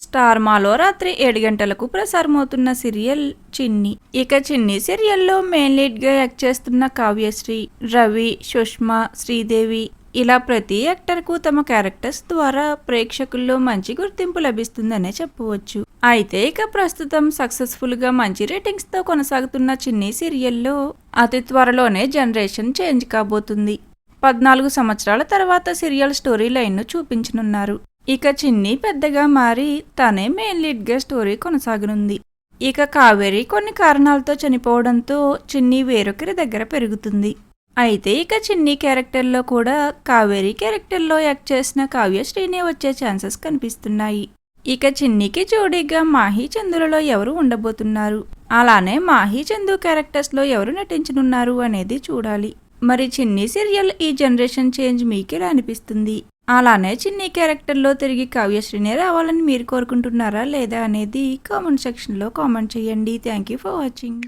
Star మాలో రాత్రి 7 గంటలకు ప్రసారమవుతున్న సీరియల్ చిన్ని. ఇక చిన్ని సీరియల్లో మెయిన్ లీడ్ గా యాక్ట్ చేస్తున్న కావ్యశ్రీ, రవి, సుష్మా, శ్రీదేవి ఇలా ప్రతి యాక్టర్ కు తమ క్యారెక్టర్స్ ద్వారా ప్రేక్షకుల్లో మంచి గుర్తింపు లభిస్తుందనే చెప్పవచ్చు. అయితే ఇక ప్రస్తుతం సక్సెస్ఫుల్ గా మంచి రేటింగ్స్ తో కొనసాగుతున్న చిన్ని సీరియల్లో అతి త్వరలోనే జనరేషన్ చేంజ్ కాబోతుంది. 14 సంవత్సరాల తర్వాత సీరియల్ స్టోరీ లైన్ ను చూపించనున్నారు. ఇక చిన్ని పెద్దగా మారి తనే మెయిన్ లీడ్ గా స్టోరీ కొనసాగనుంది. ఇక కావేరి కొన్ని కారణాలతో చనిపోవడంతో చిన్ని వేరొకరి దగ్గర పెరుగుతుంది. అయితే ఇక చిన్ని క్యారెక్టర్లో కూడా కావేరి క్యారెక్టర్లో యాక్ట్ చేసిన కావ్యశ్రీనే వచ్చే ఛాన్సెస్ కనిపిస్తున్నాయి. ఇక చిన్నికి జోడీగా మాహీ చందులలో ఎవరు ఉండబోతున్నారు, అలానే మాహీ చందు క్యారెక్టర్స్లో ఎవరు నటించనున్నారు అనేది చూడాలి. మరి చిన్ని సీరియల్ ఈ జనరేషన్ చేంజ్ మీకెలా అనిపిస్తుంది? అలానే చిన్ని క్యారెక్టర్లో తిరిగి కావ్యశ్రీనే రావాలని మీరు కోరుకుంటున్నారా లేదా అనేది కామెంట్ సెక్షన్లో కామెంట్ చేయండి. Thank you for watching.